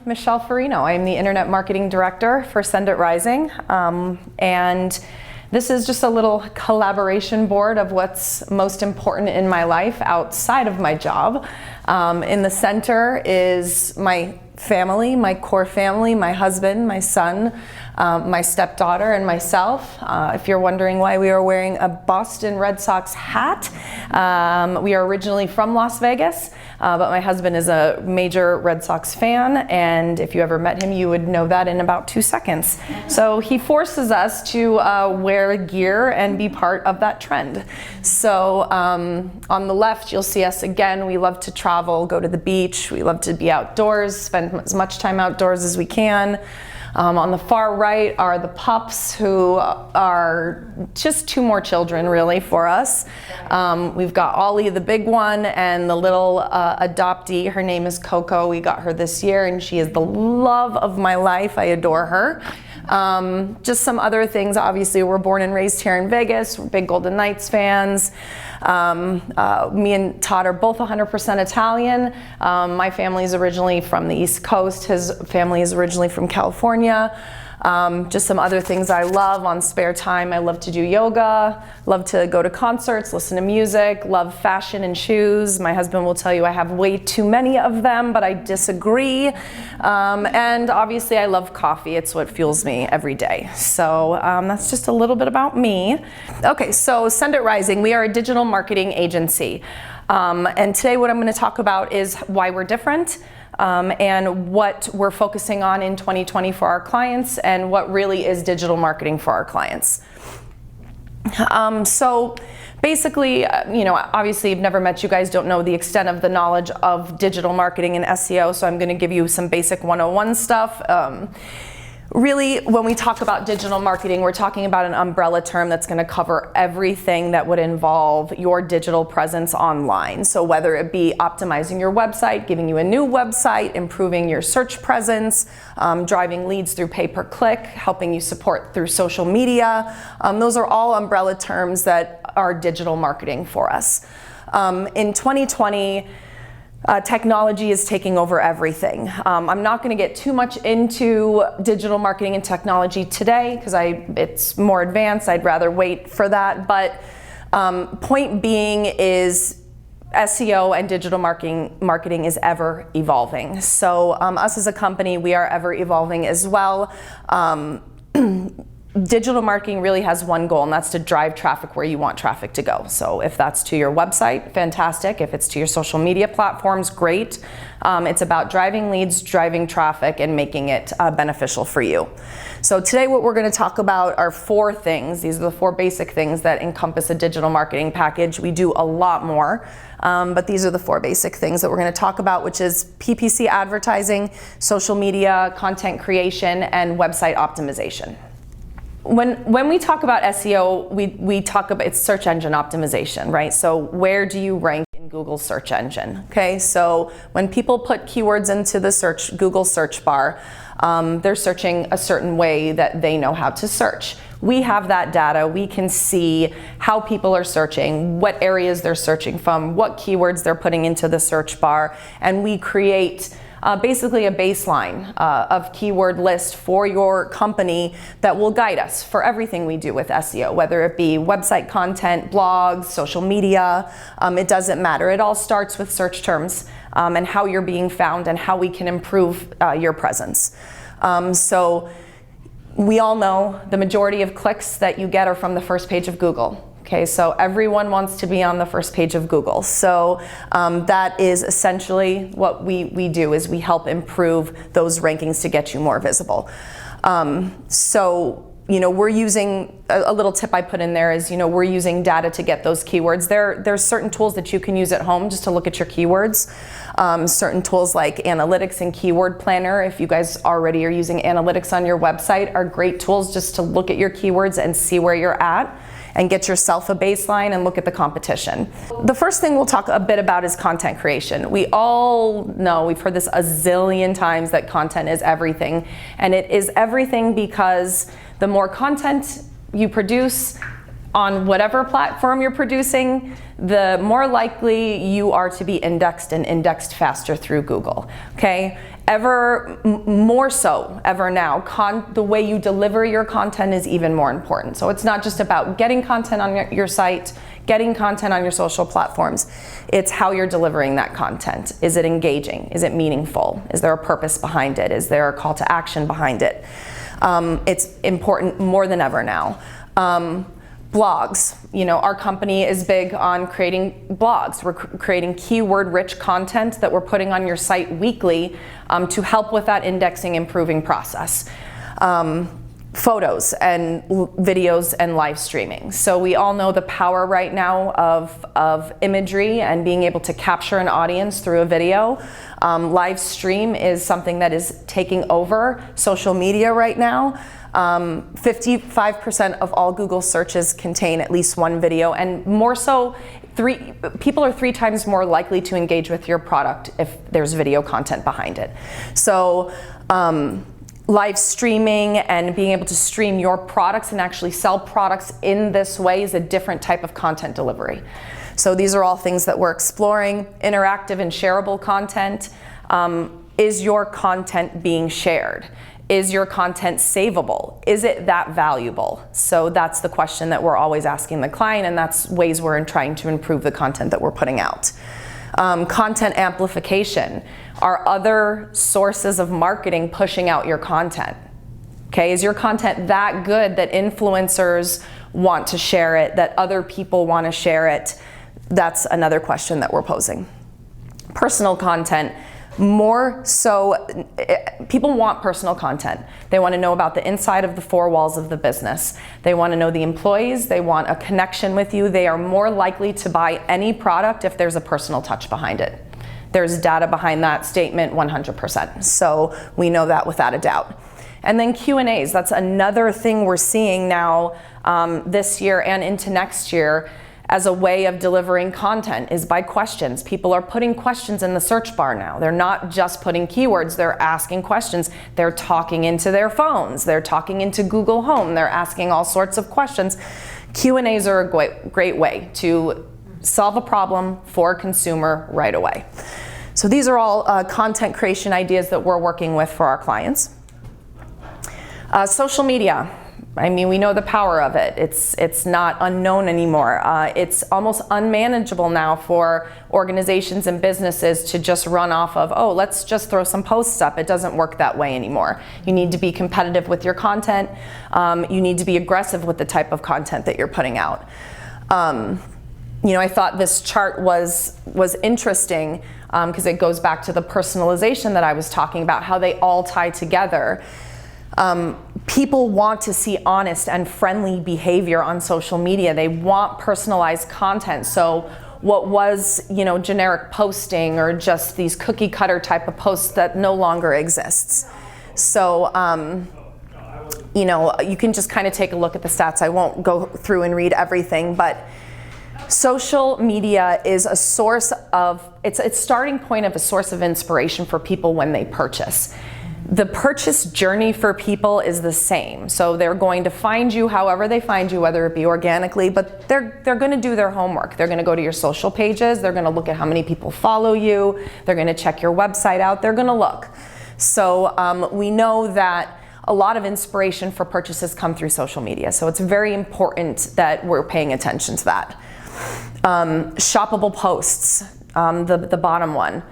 Michelle Farino. I'm the Internet Marketing Director for Send It Rising, and this is just a little collaboration board of what's most important in my life outside of my job. In the center is my family, my core family, my husband, my son, my stepdaughter, and myself. If you're wondering why we are wearing a Boston Red Sox hat, we are originally from Las Vegas, but my husband is a major Red Sox fan, and if you ever met him, you would know that in about 2 seconds. So he forces us to wear gear and be part of that trend. So on the left, you'll see us again. We love to travel, go to the beach. We love to be outdoors, spend as much time outdoors as we can. On the far right are the pups, who are just 2 more children really for us. We've got Ollie, the big one, and the little adoptee. Her name is Coco. We got her this year, and she is the love of my life. I adore her. Just some other things. Obviously, we're born and raised here in Vegas. We're big Golden Knights fans. Me and Todd are both 100% Italian. My family is originally from the East Coast. His family is originally from California. Just some other things I love on spare time. I love to do yoga, love to go to concerts, listen to music, love fashion and shoes. My husband will tell you I have way too many of them, but I disagree. And obviously I love coffee. It's what fuels me every day. So that's just a little bit about me. Okay, so Send It Rising, we are a digital marketing agency. And today what I'm going to talk about is why we're different. And what we're focusing on in 2020 for our clients, and what really is digital marketing for our clients. So basically, obviously I've never met you guys, don't know the extent of the knowledge of digital marketing and SEO, so I'm going to give you some basic 101 stuff. Really, when we talk about digital marketing, we're talking about an umbrella term that's going to cover everything that would involve your digital presence online. So whether it be optimizing your website, giving you a new website, improving your search presence, driving leads through pay-per-click, helping you support through social media, those are all umbrella terms that are digital marketing for us. In 2020, technology is taking over everything. I'm not going to get too much into digital marketing and technology today because it's more advanced. I'd rather wait for that. But point being is SEO and digital marketing is ever evolving. So us as a company, we are ever evolving as well. Digital marketing really has one goal, and that's to drive traffic where you want traffic to go. So if that's to your website, fantastic. If it's to your social media platforms, great. It's about driving leads, driving traffic, and making it beneficial for you. So today what we're going to talk about are 4 things. These are the 4 basic things that encompass a digital marketing package. We do a lot more, but these are the 4 basic things that we're going to talk about, which is PPC advertising, social media, content creation, and website optimization. When we talk about SEO, we talk about it's search engine optimization, right? So where do you rank in Google search engine? Okay, so when people put keywords into the Google search bar, they're searching a certain way that they know how to search. We have that data. We can see how people are searching, what areas they're searching from, what keywords they're putting into the search bar, and we create basically a baseline of keyword list for your company that will guide us for everything we do with SEO, whether it be website content, blogs, social media, it doesn't matter. It all starts with search terms and how you're being found and how we can improve your presence. So we all know the majority of clicks that you get are from the first page of Google. Okay, so everyone wants to be on the first page of Google. So that is essentially what we do, is we help improve those rankings to get you more visible. So we're using, a little tip I put in there is, we're using data to get those keywords. There's certain tools that you can use at home just to look at your keywords. Certain tools like analytics and keyword planner, if you guys already are using analytics on your website, are great tools just to look at your keywords and see where you're at, and get yourself a baseline and look at the competition. The first thing we'll talk a bit about is content creation. We all know, we've heard this a zillion times, that content is everything. And it is everything because the more content you produce on whatever platform you're producing, the more likely you are to be indexed, and indexed faster through Google, okay? more so ever now, the way you deliver your content is even more important. So it's not just about getting content on your site, getting content on your social platforms. It's how you're delivering that content. Is it engaging? Is it meaningful? Is there a purpose behind it? Is there a call to action behind it? It's important more than ever now. Blogs, our company is big on creating blogs. We're creating keyword-rich content that we're putting on your site weekly to help with that indexing improving process. Photos and videos and live streaming. So we all know the power right now of imagery and being able to capture an audience through a video. Live stream is something that is taking over social media right now. 55% of all Google searches contain at least one video, and more so, people are 3 times more likely to engage with your product if there's video content behind it. So live streaming and being able to stream your products and actually sell products in this way is a different type of content delivery. So these are all things that we're exploring. Interactive and shareable content. Is your content being shared? Is your content savable? Is it that valuable? So that's the question that we're always asking the client, and that's ways we're trying to improve the content that we're putting out. Content amplification. Are other sources of marketing pushing out your content? Okay, is your content that good that influencers want to share it, that other people want to share it? That's another question that we're posing. Personal content. More so, people want personal content. They want to know about the inside of the 4 walls of the business. They want to know the employees. They want a connection with you. They are more likely to buy any product if there's a personal touch behind it. There's data behind that statement 100%. So we know that without a doubt. And then Q&As. That's another thing we're seeing now this year and into next year as a way of delivering content is by questions. People are putting questions in the search bar now. They're not just putting keywords, they're asking questions. They're talking into their phones. They're talking into Google Home. They're asking all sorts of questions. Q&As are a great way to solve a problem for a consumer right away. So these are all content creation ideas that we're working with for our clients. Social media. I mean, we know the power of it. It's not unknown anymore. It's almost unmanageable now for organizations and businesses to just run off of, oh, let's just throw some posts up. It doesn't work that way anymore. You need to be competitive with your content. You need to be aggressive with the type of content that you're putting out. I thought this chart was interesting because it goes back to the personalization that I was talking about, how they all tie together. People want to see honest and friendly behavior on social media. They want personalized content. So what was, generic posting or just these cookie cutter type of posts that no longer exists. So, you can just kind of take a look at the stats. I won't go through and read everything, but social media is a source of, it's starting point of a source of inspiration for people when they purchase. The purchase journey for people is the same. So they're going to find you however they find you, whether it be organically, but they're going to do their homework. They're going to go to your social pages. They're going to look at how many people follow you. They're going to check your website out. They're going to look. So we know that a lot of inspiration for purchases come through social media. So it's very important that we're paying attention to that. Shoppable posts, the bottom one.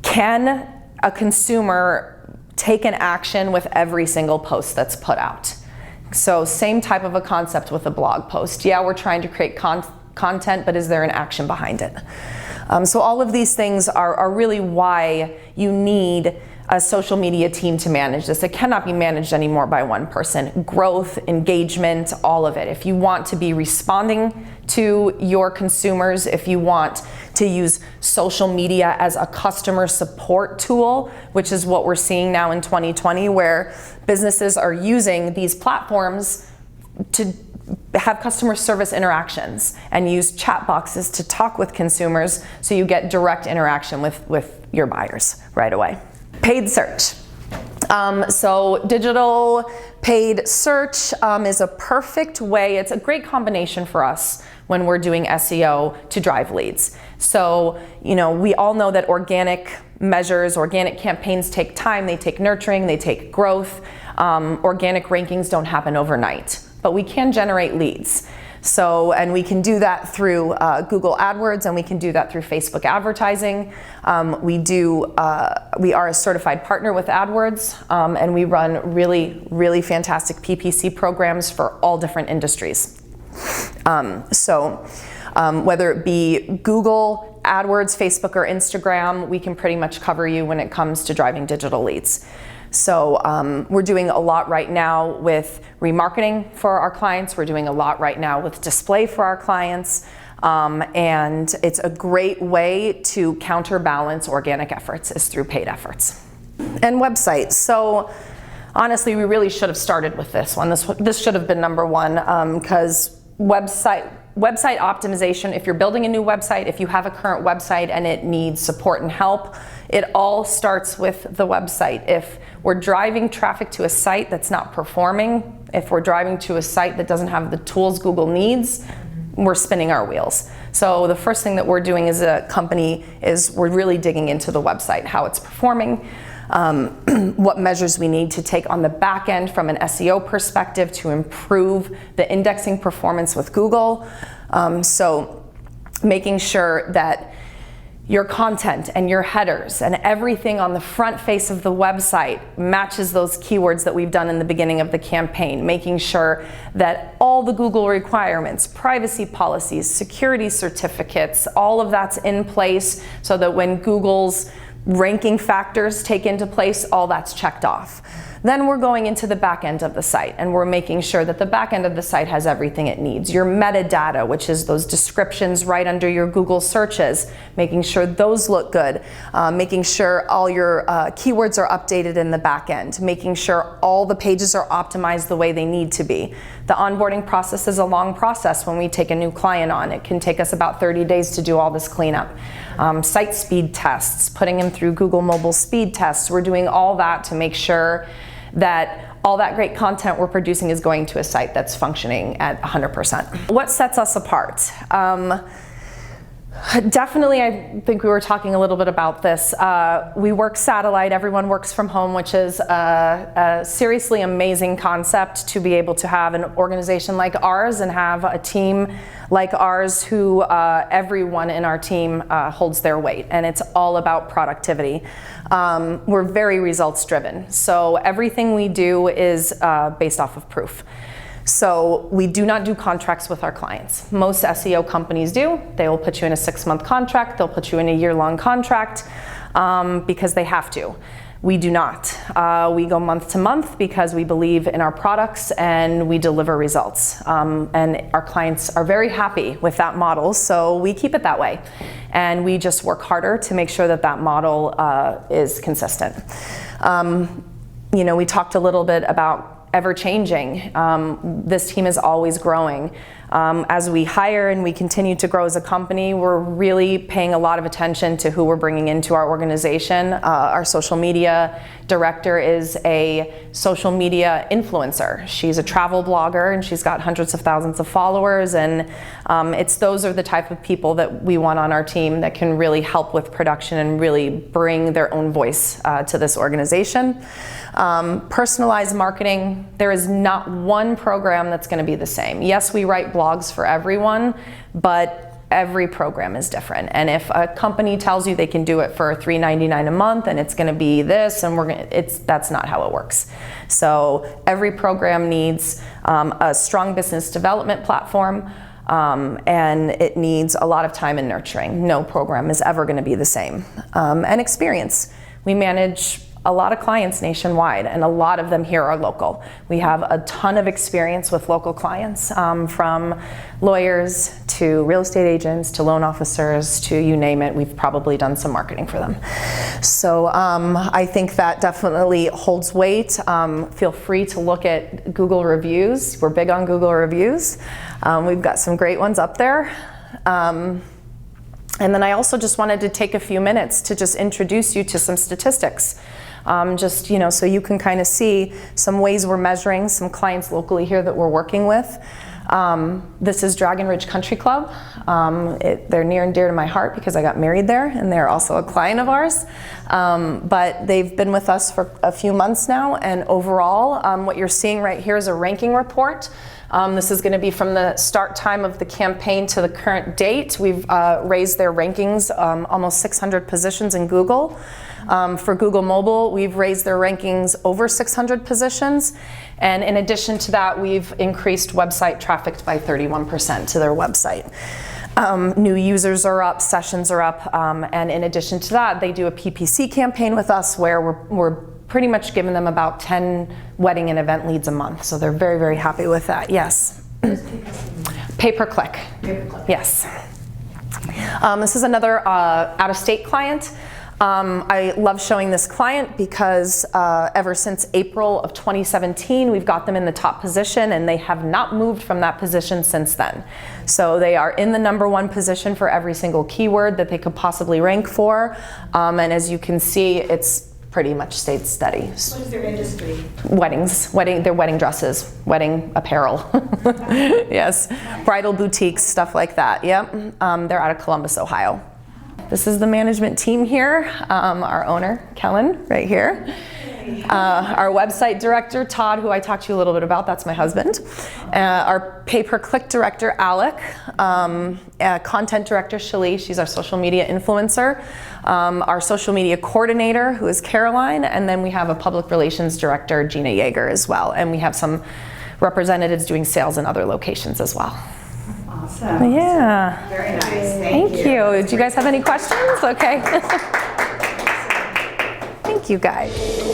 Can a consumer take an action with every single post that's put out? So same type of a concept with a blog post. Yeah, we're trying to create content, but is there an action behind it? So all of these things are really why you need a social media team to manage this. It cannot be managed anymore by one person. Growth, engagement, all of it. If you want to be responding to your consumers, if you want to use social media as a customer support tool, which is what we're seeing now in 2020, where businesses are using these platforms to have customer service interactions and use chat boxes to talk with consumers so you get direct interaction with your buyers right away. Paid search. So digital paid search is a perfect way. It's a great combination for us when we're doing SEO to drive leads. So, we all know that organic measures, organic campaigns take time, they take nurturing, they take growth. Organic rankings don't happen overnight, but we can generate leads. So, and we can do that through Google AdWords, and we can do that through Facebook advertising. We are a certified partner with AdWords, and we run really, really fantastic PPC programs for all different industries. Whether it be Google, AdWords, Facebook, or Instagram, we can pretty much cover you when it comes to driving digital leads. So we're doing a lot right now with remarketing for our clients. We're doing a lot right now with display for our clients. And it's a great way to counterbalance organic efforts is through paid efforts. And websites. So honestly, we really should have started with this one. This should have been number one, because website optimization, if you're building a new website, if you have a current website and it needs support and help, it all starts with the website. If we're driving traffic to a site that's not performing, if we're driving to a site that doesn't have the tools Google needs, we're spinning our wheels. So the first thing that we're doing as a company is we're really digging into the website, how it's performing, what measures we need to take on the back end from an SEO perspective to improve the indexing performance with Google. So making sure that your content and your headers and everything on the front face of the website matches those keywords that we've done in the beginning of the campaign, making sure that all the Google requirements, privacy policies, security certificates, all of that's in place so that when Google's ranking factors take into place, all that's checked off. Then we're going into the back end of the site and we're making sure that the back end of the site has everything it needs. Your metadata, which is those descriptions right under your Google searches, making sure those look good, making sure all your keywords are updated in the back end, making sure all the pages are optimized the way they need to be. The onboarding process is a long process when we take a new client on. It can take us about 30 days to do all this cleanup. Site speed tests, putting them through Google mobile speed tests. We're doing all that to make sure that all that great content we're producing is going to a site that's functioning at 100%. What sets us apart? Definitely, I think we were talking a little bit about this. We work satellite, everyone works from home, which is a seriously amazing concept to be able to have an organization like ours and have a team like ours who everyone in our team holds their weight, and it's all about productivity. We're very results driven, so everything we do is based off of proof. So we do not do contracts with our clients. Most SEO companies do. They will put you in a 6-month contract, they'll put you in a year-long contract because they have to. We do not. We go month to month because we believe in our products and we deliver results. And our clients are very happy with that model, so we keep it that way. And we just work harder to make sure that that model is consistent. We talked a little bit about ever-changing. This team is always growing. As we hire and we continue to grow as a company, we're really paying a lot of attention to who we're bringing into our organization. Our social media director is a social media influencer. She's a travel blogger and she's got hundreds of thousands of followers, and those are the type of people that we want on our team that can really help with production and really bring their own voice to this organization. Personalized marketing, there is not one program that's going to be the same. Yes, we write blogs for everyone, but every program is different. And if a company tells you they can do it for $3.99 a month and it's going to be this, and that's not how it works. So every program needs a strong business development platform, and it needs a lot of time and nurturing. No program is ever going to be the same. And experience. We manage a lot of clients nationwide, and a lot of them here are local. We have a ton of experience with local clients, from lawyers to real estate agents to loan officers to you name it. We've probably done some marketing for them. So I think that definitely holds weight. Feel free to look at Google reviews. We're big on Google reviews. We've got some great ones up there. And then I also just wanted to take a few minutes to just introduce you to some statistics. just, you know, so you can kind of see some ways we're measuring, some clients locally here that we're working with. This is Dragon Ridge Country Club. They're near and dear to my heart because I got married there, and they're also a client of ours. But they've been with us for a few months now, and overall, what you're seeing right here is a ranking report. This is going to be from the start time of the campaign to the current date. We've raised their rankings almost 600 positions in Google. For Google Mobile, we've raised their rankings over 600 positions. And in addition to that, we've increased website traffic by 31% to their website. New users are up, sessions are up, and in addition to that, they do a PPC campaign with us where we're pretty much giving them about 10 wedding and event leads a month. So they're very, very happy with that. Yes. PayPerClick. PayPerClick. Yes. This is another out-of-state client. I love showing this client because ever since April of 2017, we've got them in the top position, and they have not moved from that position since then. So they are in the #1 position for every single keyword that they could possibly rank for. And as you can see, it's pretty much stayed steady. What is their industry? Weddings, their wedding dresses, wedding apparel. Yes, bridal boutiques, stuff like that. Yep, they're out of Columbus, Ohio. This is the management team here. Our owner, Kellen, right here. Our website director, Todd, who I talked to you a little bit about, that's my husband. Our pay-per-click director, Alec. Content director, Shali, she's our social media influencer. Our social media coordinator, who is Caroline. And then we have a public relations director, Gina Yeager, as well. And we have some representatives doing sales in other locations as well. Awesome. Yeah. Very nice. Thank you. Do you guys have any questions? Okay. Thank you, guys.